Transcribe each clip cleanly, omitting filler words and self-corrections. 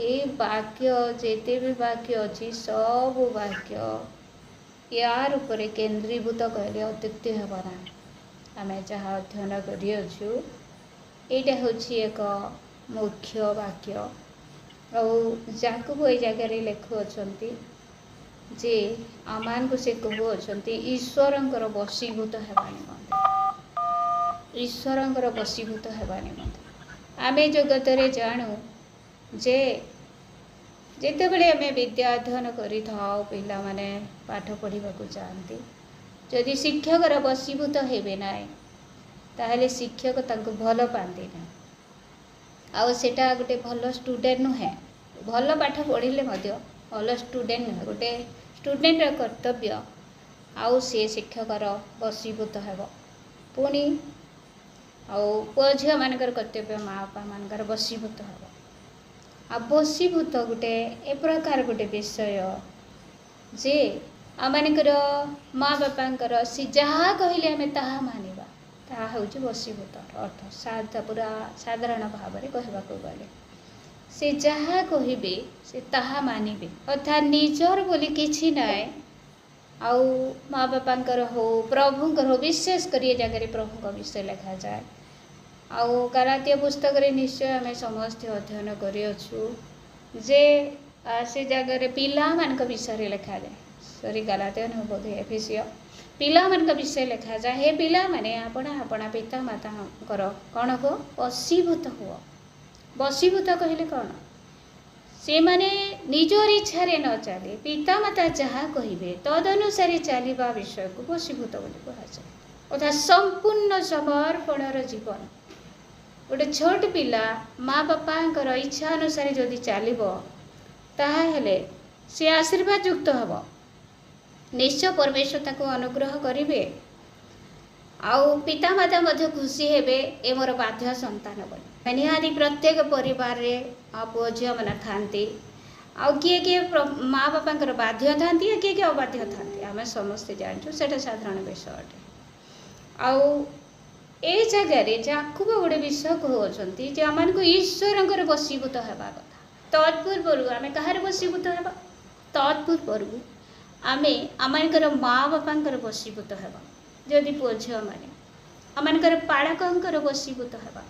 ए वाक्य जेते भी वाक्य अच्छी सब वाक्य यार उपरे केन्द्रीभूत कहले अत्युक्ति हेब ना। आम जहाँ अध्ययन करियछु एटा होछि एक मुख्य वाक्य जाकू ए जगह लिखुअछंती जे आमान को से कहउछंती ईश्वरंकर वशीभूत हेबा निमंते। ईश्वरंकर वशीभूत हेबा निमंते आमे जगत रे जानू जे जिते बड़े आम विद्या अध्ययन करि पिला माने पाठ पढ़ा चाहती जदि शिक्षकर वशीभूत हेबे ना ताहले शिक्षक तांको भल पाती ना आउ सेटा गोटे भल स्टूडेंट नुहे भल पाठ पढ़िले भल स्टूडेंट नुहे गोटे स्टूडेंट कर्तव्य आउ सी शिक्षकर वशीभूत हेब पुणी आउ पुओ झील मानकर कर्तव्य माँ बापा मानकर वशीभूत हेब आ वशीभूत गोटे ए प्रकार गोटे विषय जे आमर माँ बापांकर सी जहाँ कहले आम ताहा मानिबा ताहा होउछि वशीभूत अर्थ पूरा साधारण भाव में कहबाक गले से जहाँ कहिबे से ताहा मानिबे अर्थात निजर बोली किछि नाय आउ माँ बापांकर हो प्रभुंकर हो विशेष कर ये जगह प्रभु विषय लिखा जाए आउ गलातिया पुस्तक रे निश्चय आम समस्त अध्ययन करियछु जे से जगह पिला मान विषय लिखा जाए सॉरी गलातिया न बोध एफिसियो पिला मान विषय लिखा जाए हे पिला माने आपणा आपणा पिता माता कौन हो वशीभूत हुआ वशीभूत कहले कौन से माने निजर इच्छा रे न चले पिता माता जहाँ कहिबे तदनुसार चलवा विषय को वशीभूत बोली कहुए अर्थात संपूर्ण समर्पणर जीवन गोटे छोट पिला माँ बापांकर इच्छा अनुसार जदि चलिबो ताहेले से आशीर्वाद युक्त हब निश्चय परमेश्वर ताको अनुग्रह करिवे आउ पिता माता मध्य खुशी हेबे ए मोर बाध्य संतान बोली निहाती प्रत्येक परिवार रे पुओ झील मैंने थांती आउ किए किए माँ बापांकर बाध्य थांती किए किए अबाध्य थांती आम समस्ते जानछु सेटा साधारण विषय अटे आउ ए जगार जाकूब गोटे विषय कहते जे आम ईश्वर वशीभूत होगा कथा तत्पूर्व आम कहार वशीभूत होगा तत्पूर्व आम आमर माँ बापांकर वशीभूत होगा जदि पुओ झील मैंने आमर पालकर वशीभूत होगा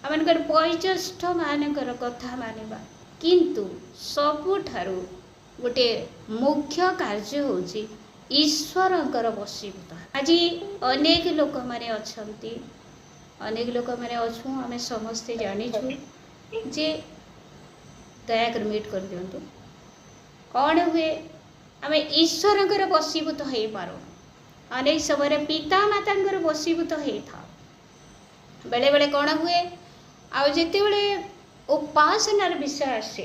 आमर वयोज्येष्ठ मानकर कथा मानिबा किंतु सबुठारु गोटे मुख्य कार्य होची ईश्वरंकर वशीभूत आज अनेक लोक माने अछंती अनेक लोक माने अछु आम समस्ते जानिछु जे दयाकर मीट कर दियंतु कौन हुए आम ईश्वरंकर वशीभूत हो पारो अनेक समय पिता मातांकर वशीभूत होता बेले बेले कौन हुए आउ जिते बड़े उपासनार विषय आसे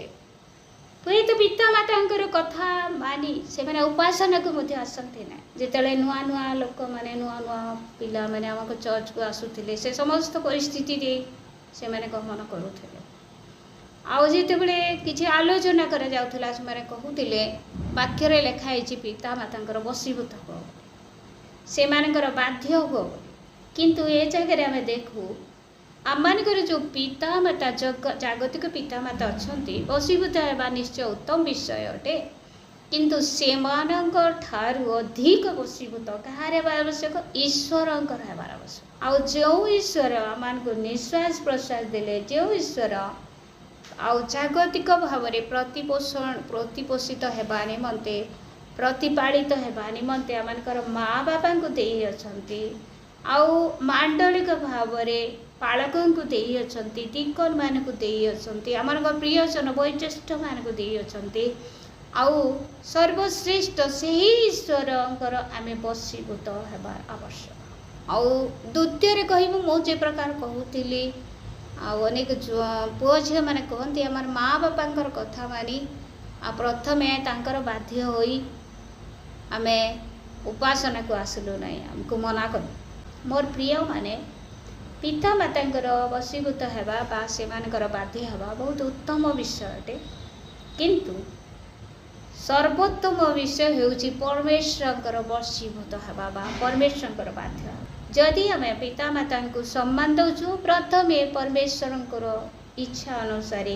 हुए तो पिता मातांकर कथा मानी से मैंने उपासना को मध्य आसती ना जिते नुआ नुआ लोक मैंने नुआ नुआ पिला मैंने आम चर्च को आसुले से समस्त परिस्थिति से मैंने गमन करुले आउ जिते बड़े किसी आलोचना करा जाउथला से मैंने कहूले वाक्य लिखाई पिता मातांकर वशीभूत हो से मानकर बाध्य हो किंतु ए जगह आम देखू आमर जो पिता माता जागतिक पिता माता अच्छा वशीभूत होगा निश्चय उत्तम विषय अटे किंतु सेमानंकर ठारू अधिक वशीभूत कहार आवश्यक ईश्वर होबार आवश्यक आउ जो ईश्वर आम को निश्वास प्रश्वास देले जो ईश्वर आउ जागतिक भाव में प्रतिपोषित होगा निमंते प्रतिपालित होगा निमंते आमर माँ बापा को दे अछंती आउ मांडलिक भाव में पालकों को दे अछंती टीकन मान को दे अछंती आमर प्रियजन वयोज्येष्ठ मान को दे अछंती आउ सर्वश्रेष्ठ से ही ईश्वरंकर आम वशीभूत होबार आवश्यक आउ द्वितीय कहबू मुझे प्रकार कहूली अनेक पुओ झील मैंने कहती आमर माँ बापांकर कथा मानी आ प्रथमे तांकर बाध्य होई आमे उपासना को आसलु ना आमको मना कर मोर प्रिय माने पिता मातांकर वशीभूत होगा बा सेमानकर बाध्य होगा बहुत उत्तम विषय अटे किंतु सर्वोत्तम विषय होउछि परमेश्वर वशीभूत होगा बा परमेश्वर बाध्य जदि आम पिता माता को सम्मान दौचु प्रथमे परमेश्वर इच्छा अनुसार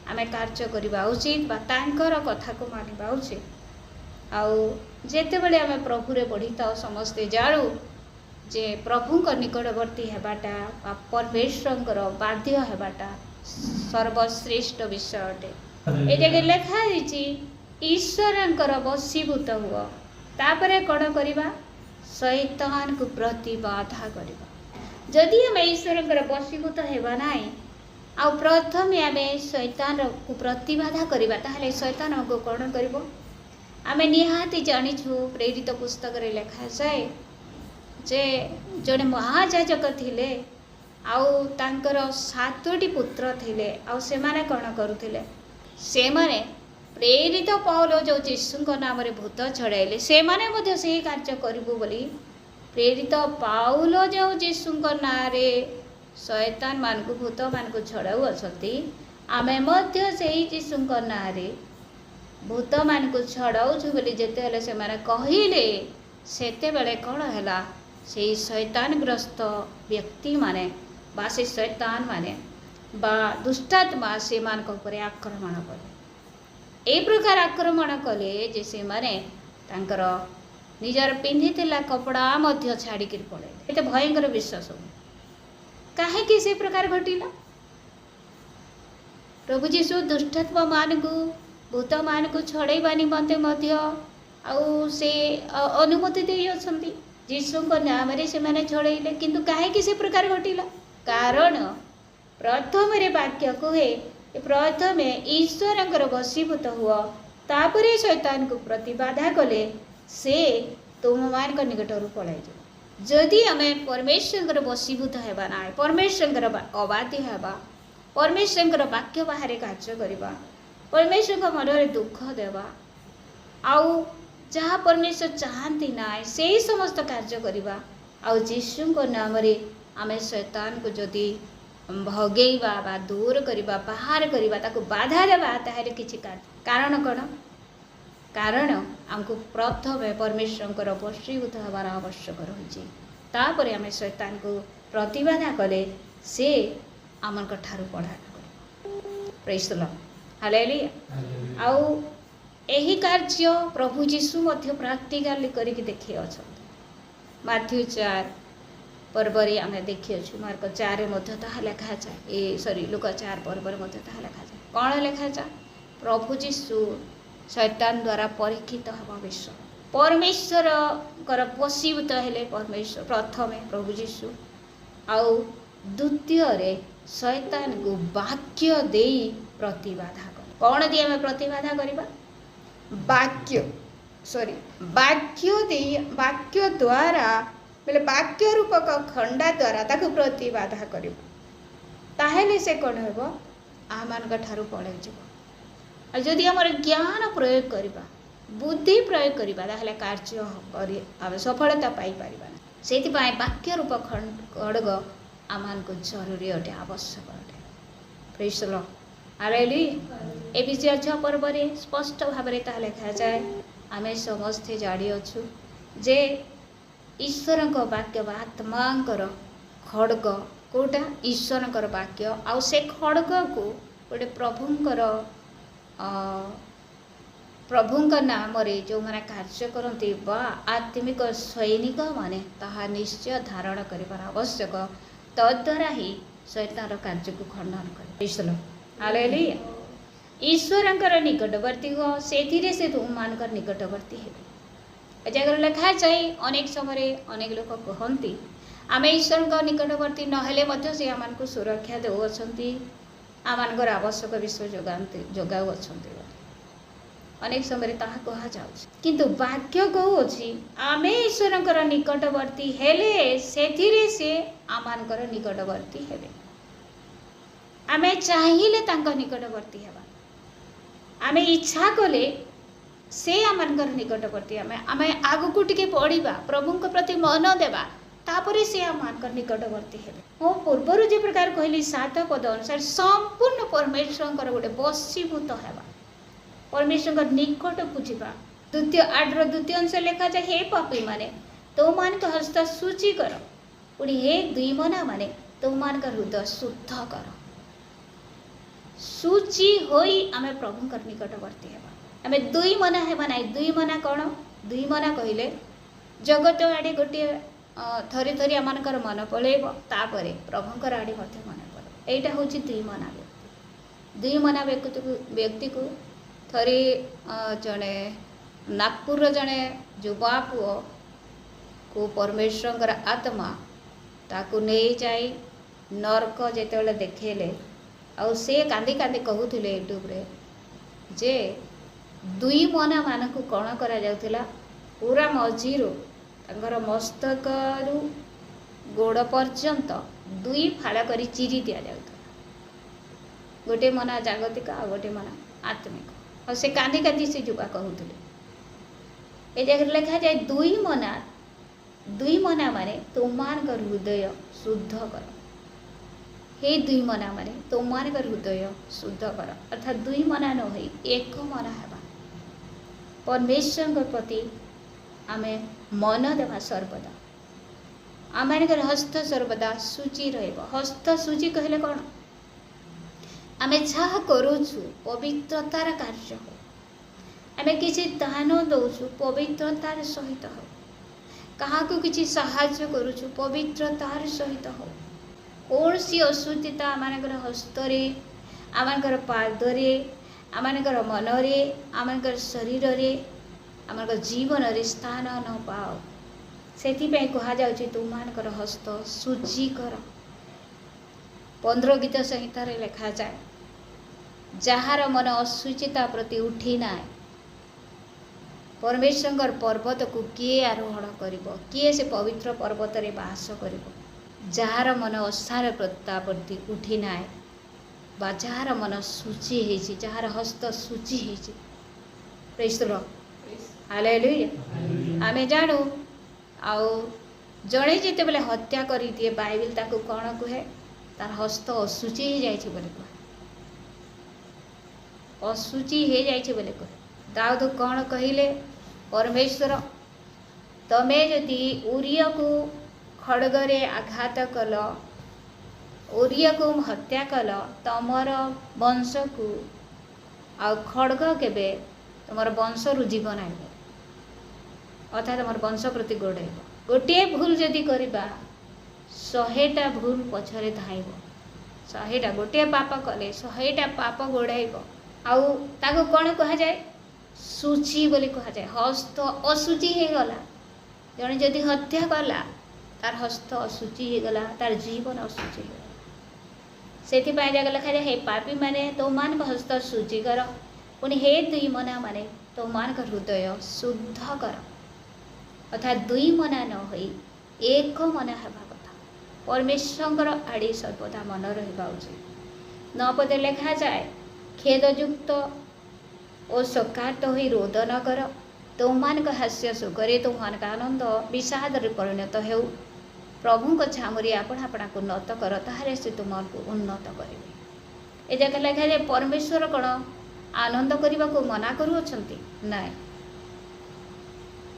आमे कार्य करबा उचित बा तांकर कथा को मानिबा उचित। आउ जेतेबेले आमे प्रभु रे बढ़िता समस्ते जाणु जे प्रभु को निकटवर्ती हेबाटा बा परमेश्वर बाध्य हेबाटा सर्वश्रेष्ठ विषय अटे। ए जगह लिखा है ईश्वर वशीभूत हुआ तापरे कौन करवा शैतान को प्रतिबाधा करवा। जदि आम ईश्वर वशीभूत हेबा नाई आ प्रथम आम शैतान को प्रतिबाधा करवा ताहले शैतान हमको कौन करिवो। आमे निहाती जानिछु प्रेरित पुस्तक रे लिखा जाए जे जड़े महाजाजक थिले आउ तांकर 7टी पुत्र थिले आउ से माने कौन करुथिले से माने प्रेरित पौल जो यीशु नाम रे भूत छड़ाइले से माने मध्य से कार्य करिवो बोली प्रेरित पाउल जो यीशु ना रे शैतान मान को भूत मान को छड़ाऊ अछती आमे मध्य से यीशु ना रे भूत मान को छड़ाऊ बोली जेते हले से माने कहिले सेते बेले कौन हैला से शैतानग्रस्त व्यक्ति माने बा से शैतान माने बा दुष्टात्मा से मान को ऊपर आक्रमण कले। ए प्रकार आक्रमण कले जे से माने तांकर निजर पिंधिथिला कपड़ा मध्य छाड़ी कर पड़े। एते भयंकर विश्वास हो काहे कि से प्रकार घटिला। प्रभु जीशु दुष्टात्मा मान को भूत मान को छड़ाइबा निमंते मध्य आउ से अनुमति दे अछंती यीशु को नाम रे से माने छड़ाइले किंतु काहे कि से प्रकार घटिला कारण प्रथम रे वाक्य कहे प्रथम ईश्वर वशीभूत हुआ तापरे शैतान को प्रतिबाधा कले से तुम मान का निकट पलाई जदि आम परमेश्वर वशीभूत हेबा ना परमेश्वर अबाध्य हेबा परमेश्वर वाक्य बाहर कार्य करवा परमेश्वर मन में दुख देवा आउ जहाँ परमेश्वर चाहती ना से समस्त कार्य करवा आउ यीशु नाम रे आमे शैतान को जदि भगेवा बा दूर करवा बाहर करवा ताको बाधा देवा ताहले किछि कारण कौन कारण आमको प्रथम परमेश्वर वशीभूत हबार आवश्यक रही तापर आम शैतान को प्रतिबाधा कले से आम ठारू पढ़ा प्रेज द लॉर्ड हालेलुया। आउ एही कार्य प्रभु जीशु मध्य प्राक्टिकली करके देखि अछंती माथ्यू 4 पर्वरे आम देखी अच्छु मार्क 4 मध्य ताहा लिखा जाए ए सॉरी लुका 4 पर्वर मध्य ताहा लिखा जाए कौन लिखा जाए प्रभु जीशु शैतान द्वारा परीक्षित हवा विषय परमेश्वर वशीभूत हेले परमेश्वर प्रथमे प्रभु जीशु आउ द्वितीय रे शैतान को वाक्य देई प्रतिबाधा कर कौन दी आम प्रतिबाधा करबा वाक्य सॉरी वाक्य देई वाक्य द्वारा बोले वाक्य रूपक खंडा द्वारा ताको प्रतिबाधा करिबा ताहेले से कौन हेबो आमान ठारू पड़े जीव जदि आमर ज्ञान प्रयोग करबा बुद्धि प्रयोग करबा ताहेले कार्य करी आम सफलता पाई परिबा सेति पाए वाक्य रूप खड्ग आमान को जरूरी अटे आवश्यक अटे प्रेज द लॉर्ड हालेलुया। ए विषय 6 पर्वरे स्पष्ट भाव में ताहा लिखा जाए आमे समस्ते जाड़ी अछु जे ईश्वर वाक्य बा आत्मांकर खड्ग कोटा ईश्वर वाक्य आउ से खड्ग को गोटे प्रभुंक नाम रे जो माने कार्य करती बा आत्मिक सैनिक माने ताहा निश्चय धारण करिबार आवश्यक तद्वारा ही शैतान कार्य को खंडन करे हालेलुया। ईश्वर निकटवर्ती हो से से तुम मानकर निकटवर्ती हे जगह लिखा जाए अनेक समय अनेक लोग कहती आम ईश्वर निकटवर्ती नहेले से आम को सुरक्षा देउछंती आम आवश्यक विषय जोगाऊ अनेक समय ताहा कहा जाउछ किंतु वाक्य कहूँ आम ईश्वर निकटवर्ती हेले सेथिरे से आमानकर निकटवर्ती हेबे आमे चाहिए तांका निकटवर्ती हेबा आमे इच्छा कले से आमानकर निकटवर्ती आमे आगु टिके पढ़िबा प्रभु प्रति मन देबा तापरे से आमानकर निकटवर्ती हेबे हो पूर्वर जे प्रकार कहली 7 पद अनुसार संपूर्ण परमेश्वर गोटे वशीभूत हेबा परमेश्वर निकट बुझा द्वितीय 8 द्वितीय अंश लिखा जाए हे पापी माने तो मान के हस्त सूची कर पुणी हे दुई मना माने तो मान का हृदय शुद्ध कर शुचि होई आमे प्रभु निकटवर्ती हेबा। आमे दुई मना हेबा नाई। दुई मना कौन? दुई मना कहले जगत आड़े गोटे थरी थरी आमनकर मन पलैब, तापरे प्रभुंकर आड़े मध्य मन पलैब। एइटा होछि दुई मना व्यक्ति। दुई मना व्यक्ति को थरी जड़े नागपुर जड़े युवा पुओ को परमेश्वर आत्मा ताकू नहीं जाए नरक जेतेबेले देखेले आउ से कांदी कांदी कहूथिले यूट्यूब रे जे दुई मना मानकू कौन करा जाउथिला, पूरा मझीरू तांकर मस्तक रु गोड़ पर्यंत दुई फाड़ करी चिरी दिया जाउथिला। गोटे मना जागतिक आ गोटे मना आत्मिक। और से कांदी कांदी से युवा कहूथिले ए जगह लिखा जाए दुई मना माने तुममानकर हृदय शुद्ध कर। हे दुई मना माने तुममानकर हृदय शुद्ध कर, अर्थात दुई मना न होई एक मना हेबा। परमेश्वर प्रति आमे मन देवा सर्वदा। आमर हस्त सर्वदा शुचि रहिबो। हस्त शुचि कहले कौन? आमे जहाँ करूछु पवित्रतार कार्य हो। आमे किसी दान दौछु पवित्रतार सहित हो। कहाँ को किसी साहाय्य करूछु पवित्रतार सहित हो। कौन सी अशुद्धिता आमर हस्तरे, आमर पादरे, आमर मनरे, आमर शरीर रे, आमर जीवन रे स्थान न पाओ। सेथिपई कहा जाउछि तुममानकर हस्त शुचि कर। 15 गीत संहिता रे लिखा जाए जहार मन अशुचिता प्रति उठी ना परमेश्वर पर्वत को किए आरोहण करिबो, किए से पवित्र पर्वत रे वास करिबो। जहार मन असार प्रता प्रति उठी ना बा जहार मन शुचि हेछि, जहार हस्त शुचि हेछि। Praise the Lord, hallelujah. आमे जानू आउ जड़े जिते बेले हत्या करी दिए बाइबल ताकू कौन कहे? तार हस्त अशुचि हो जाइछि बोले कहे, अशुचि हो जाइछि बोले कहे। दाऊद कौन कहिले? परमेश्वर तमे यदि उरिया को खड़गरे आघात कल, उरिया को हत्या कल, तमर वंश को आ खड़ग केबे तुमर वंश रु जीवन आइब, अर्थात तुमर वंश प्रति गोड़ेब। गोटे भूल जदि करबा 100टा भूल पछरे धाइब। 100टा गोटे पाप कले 100टा पाप गोड़ाइब। आउ ताको कौन कहा जाए? शुचि बोली कहा जाए। हस्त अशुचि हो गला। जने जदि हत्या कला तार हस्त अशुचि हो गला, तार जीवन अशुचि हो गला। सेथिपई जगह लिखा जाए हे पापी माने तुममान हस्त शुचि कर, पुनि हे दुई मना माने तुममान हृदय शुद्ध कर। अर्थात दुई मना न होई एक मना हेबा कथा। परमेश्वर आड़े सर्वदा मन रहिबा उचित। 9 पदे लिखा जाए खेदयुक्त और सकात होई रोद न कर। तुममान हास्य सुखरे तुममान आनंद विषाद परिणत हेउ। प्रभु को छामुरी आपण आपणा को नत कर, ताहारे से तुमको उन्नत करिवे। ए जगह लिखा जाए परमेश्वर कौन आनंद करने को मना करुअछंती? नाय।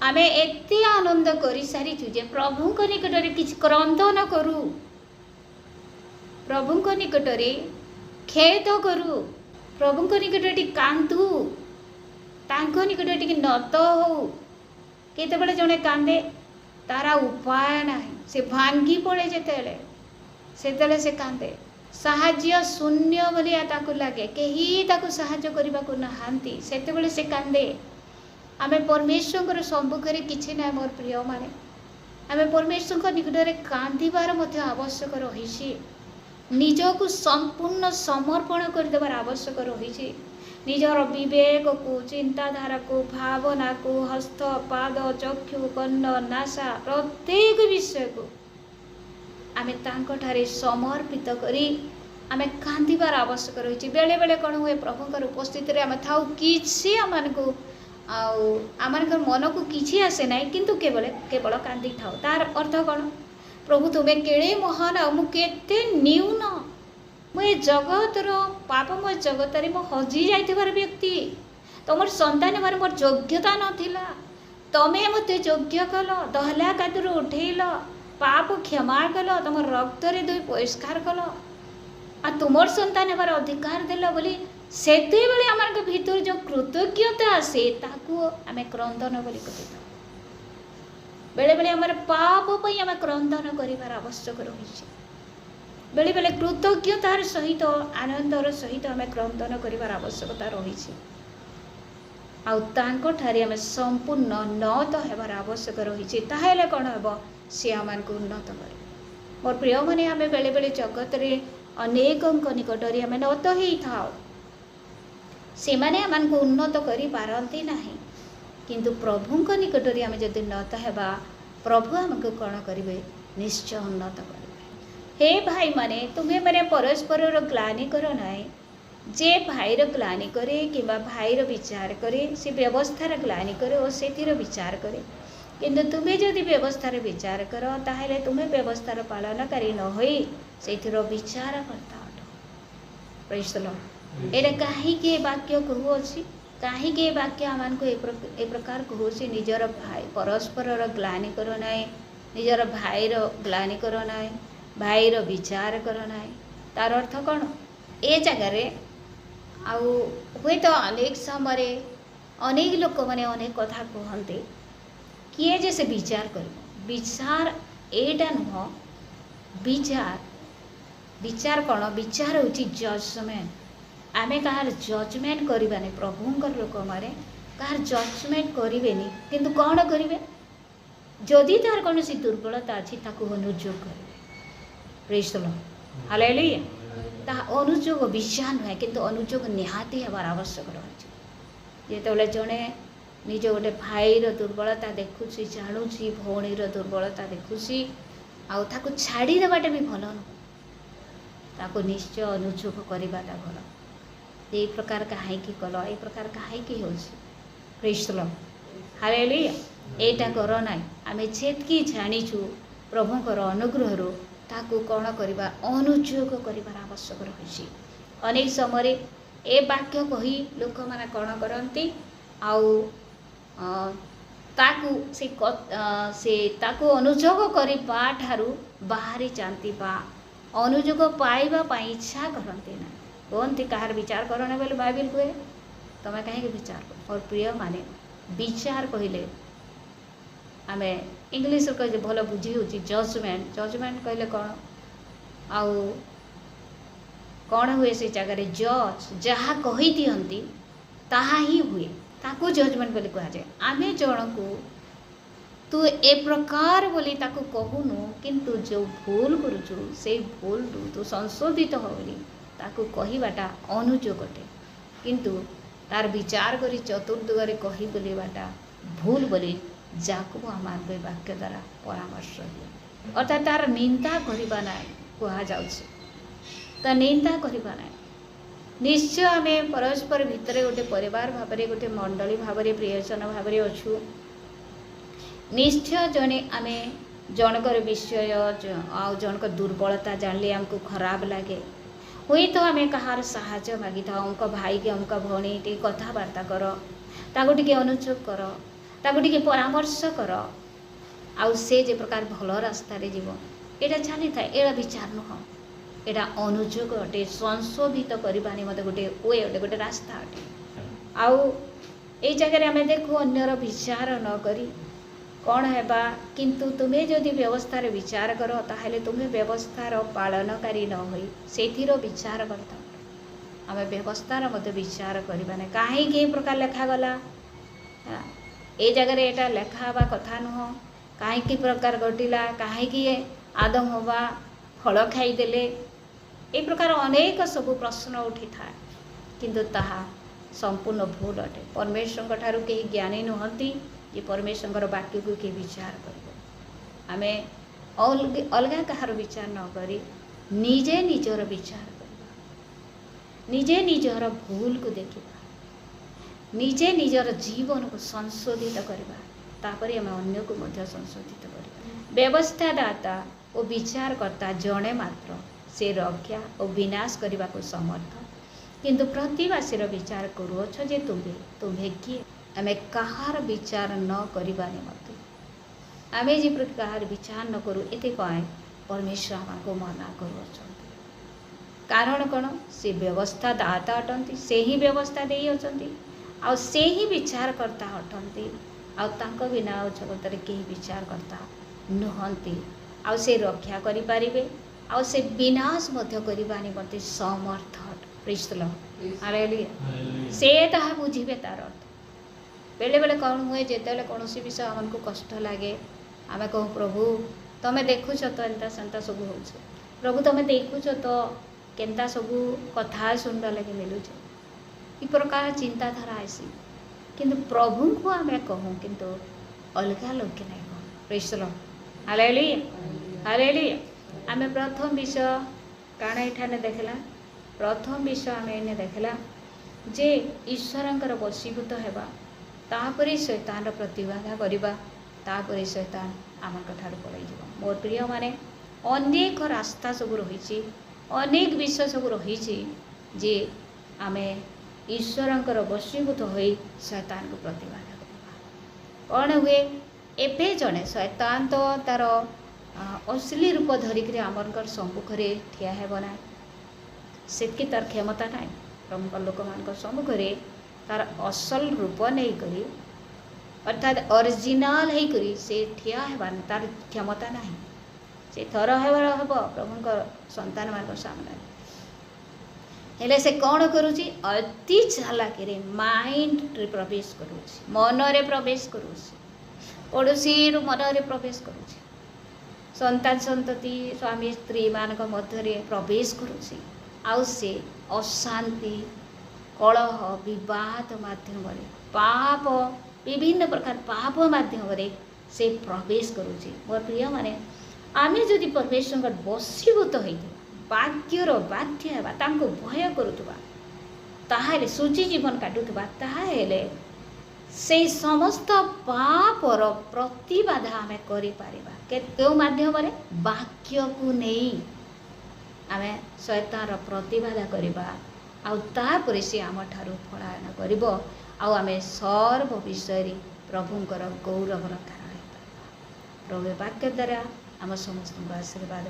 आमे एते आनंद करी सारी जे प्रभु को निकटरे किछ क्रंदन करू, प्रभु को निकटरे खेद करू, प्रभु को निकटरे कांदू, तांको निकटरे नत हो। केतेबेले जणे कांदे तारा उपाय नाही, से भांगी पड़े जेतेले सेतेले से कांदे। साहाଯ୍य शून्य बोलिया ताकू लागे, केही ताकू साहाଯ୍य करबा को नहांती, सेतेबेले से कांदे। आमे परमेश्वर सम्मुखें किसी ना मोर प्रिय माने आमे परमेश्वर निकट में कांदीबार मध्य आवश्यक रही। निजको संपूर्ण समर्पण करदेवार आवश्यक रही। निजर विवेक को, चिंताधारा को, भावना को, हस्त पाद चक्षु कन्न नासा प्रत्येक विषय को आमे तांकठारे समर्पित करी आमे कांदीबार आवश्यक रही। बेले बेले कौन हुए प्रभुंकर उपस्थिति आमे थाउ किसी आमको आमर मन को किसी आसे ना, किंतु केवल केवल कांदी थाओ। तार अर्थ कौन? प्रभु तुम्हें केड़े महान आ मुझे न्यून, मुझे जगतर पापमय जगत में मु हजि जाइथिबार व्यक्ति। तुम संतान मार मोर योग्यता नथिला, तमे मत योग्य कल, दहला कादुर उठेल, पाप क्षमा कल, तुम रक्त रे धोई परिष्कार कल। आ तुमर संतान हेबार अधिकार देला बोली सेते बेले आमार भीतर जो कृतज्ञता आसे ताकू आमे क्रंदन बोली कहिता बेले बेले आमार पाप पई आमे क्रंदन करिवार आवश्यक रहिछि बेले बेले कृतज्ञतार सहित आनंदर सहित आमे क्रंदन करिवार आवश्यकता रहिछि आ तांको ठारी आमे संपूर्ण उन्नत हेबार आवश्यक रहिछि ताहेले कोन हेबो से आमानकु उन्नत करे मोर प्रिय माने आमे बेले बेले जगत रे अनेकंक निकटरे आमे नत हेई थाओ से माने आमानकु उन्नत करि पारंती नाही किंतु प्रभुंक निकटरे आमे जदि नत हेबा प्रभु हमको कोन करिवे निश्चय उन्नत करिवे। हे भाई माने तुम्हें माने परस्पर ग्लानि करो नाई जे भाईर ग्लानि करे किंबा भाईर विचार करे से व्यवस्थार ग्लानि करे और सेतिर विचार करे किंतु तुम्हें जदि व्यवस्थार विचार कर ताहले तुम्हें व्यवस्थार पालनकारी न होई सेतिर विचार करता अट प्रेज द लॉर्ड। एटा काहे के वाक्य कहूछि काहे के वाक्य आमान को ए प्रकार कहूछि निजर भाई परस्पर ग्लानि करो नाई निजर भाईर ग्लानि करो नाई भाईर विचार करो नाई तार अर्थ कौन ए जगार आउ हुए तो अनेक समय अनेक लोक मैंने अनेक कथा कहते किए जे से विचार कर विचार एटा नुह विचार विचार कौन विचार हूँ जजमेंट आमे कहार जजमेंट करवानी प्रभुंकर लोक मारे कहार जजमेंट करें किंतु कौन करेंगे जदि तार कौन सी दुर्बलता अच्छी ताकू अनुयोग करेंगे प्रेज द लॉर्ड हालेलुया ता अनुयोग विचार नुहे किंतु अनुयोग निहाती हेबार आवश्यक रही जो जड़े निज गोटे भाईर दुर्बलता देखुची जानूची भौणीर दुर्बलता देखुची आउ ताकू छाड़ी देवाटा भी भल ताकू निश्चय अनुयोग करवाटा भल ये प्रकार कहीं कल ये प्रकार कहीं हो प्रेज द लॉर्ड हालेलुया एटा कर ना आमे जेतकी जानिछु प्रभुंकर अनुग्रह ताकू कौन करवा अनुयोग कर आवश्यक रही अनेक समय ए वाक्य कही लोक मैंने कौन करती आउ ताकू से ताकू अनुयोग करवा ठारू बाहरी जाती बा अनुयोग पाइबा इच्छा करती ना कहती कहार विचार करने बोले बाइबल कहे तमें कहीं विचार कर और प्रिय माने विचार कहले आमे इंग्लिश कहे भल बुझी हो जजमेंट जजमेंट कहले कौन आउ कौन हुए से जगह जज जहाँ कही दियंती ताहा ही हुए ताकू जजमेंट बोली कह जाए आमे जन को तू ए प्रकार बोली ताकू कहूनु किंतु जो भूल करुचु से भूल तू संशोधित हो बोली ताकू कहवाटा अनुयोगटे किंतु तार विचार करी चतुर्दिगरे कही बोलवाटा भूल बोली जाकू आम वाक्य द्वारा परामर्श दिए अर्थात तार निंदा करवा ना कह जा निंदा करवा ना निश्चय आम परस्पर भितर गोटे परिवार भाव गोटे मंडली भाव प्रियजन भाव अच्छु निश्चय जने आम जनकर विषय आउ जनक दुर्बलता जानले आमको खराब लगे हुई तो आम कहार साहाय्य मागी था उनका भाई के उनका भौणी टी कथबार्ता कर ताको टिके अनुयोग कर ताको टिके परामर्श कर आउ से जे प्रकार भल रास्ता रे जीव एटा चली था एड़ा विचार नुह एटा अनुयोग अटे संशोधित करवा निमते गोटे वे अटे गोटे रास्ता अटे आउ ए जगह आम देखो अन्यर विचार न करी कौन है किंतु तुम्हें जदि व्यवस्थार विचार कर ताहले तुम्हें व्यवस्थार पालनकारी न होई सेथिर विचार करता आम व्यवस्थार मत विचार करवा ना कहीं प्रकार लेखागला ए जगह एटा लेखा हवा कथा नुह कहीं प्रकार घटिला कहीं आदम हवा फल खाईदेले ए प्रकार अनेक सब प्रश्न उठी था किंतु ताहा संपूर्ण भूल अटे परमेश्वर ठारू कहीं ज्ञानी नुहति ये परमेश्वर वाक्य को किए विचार कर आम अलग कहार विचार न करी निजे निजर विचार करवा निजे निजर भूल को देखा निजे निजर जीवन को संशोधित करवा तापर आम अन्य को मध्य संशोधित करवा व्यवस्थादाता और विचारकर्ता जड़े मात्र से रक्षा और विनाश करने को समर्थ किंतु प्रतिवासी विचार करुअछ जे तुम्हें किए आम कहार विचार न करवा निमते आम जी कहार विचार न करूँ ये परमेश्वर आमको मना करुअछ कारण कौन से व्यवस्था दाता अटंती से ही व्यवस्था दे अछंती आ से ही विचारकर्ता अटंती आ तांको बिना जगत रे केही विचारकर्ता नुहंती आ से रक्षा करि पारिबे आ से विनाश मध्य करबा निमंते समर्थ प्रेज द लॉर्ड हालेलुया से ताहा बुझिबे तार अर्थ बेले बेले कौन हुए जेतेले कौनसी विषय हमको कष्ट लगे आमे कहूँ प्रभु तमे देखुछ तो एंता सेंता सब होछ प्रभु तमे देखुछ तो केनता सबू कथा सुनबा लगे मिलुछ ई प्रकार चिंताधारा आसी किंतु प्रभु को आमे कहूँ किंतु अलगा लोग के नहीं कहूँ praise the Lord hallelujah hallelujah आमे प्रथम विषय काना एठाने देखला प्रथम विषय आमे एने देखला जे ईश्वरंकर वशीभूत हेबा तापरे शैतान प्रतिबाधा करिबा तापरे शैतान आमर कठार पळै जीव मोर प्रिय माने अनेक रास्ता सब रही अनेक विषय सब रही जे आमे ईश्वरंकर वशीभूत होई शैतान को प्रतिबाधा करिबा कौन हुए एबे जने शैतान तो तार असली रूप धरिक आमर सम्मुखें ठिया हेब ना सेतकी तार क्षमता ना प्रमुख लोक मान सम्मुखें तार असल रूप नहीं करी अर्थात ओरिजिनल है करी से ठिया हेबान तार क्षमता नहीं से थर हेबार हम प्रभु संतान मान सामने हेले से कौन करुची अति चालाकी रे माइंड रे प्रवेश करुची मन रे प्रवेश करुची पड़ोसी मन रे प्रवेश करुची संतान संतति स्वामी स्त्री मान मध्य प्रवेश करुची आउ से अशांति कलह विवाद माध्यम पाप विभिन्न प्रकार पाप माध्यम से प्रवेश करुची मोर प्रिय माने आमे जदि परमेश्वर वशीभूत होइतबा वाक्यर बाध्य हेबा तांको भय करुतबा ताहाले सूची जीवन काटुतबा ताहाले से समस्त पापर प्रतिबाधा आमे करि पारिबा केतो माध्यम रे वाक्य को नहीं आमे शैतान प्रतिबाधा करिबा आउ तापर से आम ठारू पलायन करिबो आउ आमे सर्व विषय प्रभुंकर गौरवर कारण प्रभु वाक्य द्वारा आम समस्त आशीर्वाद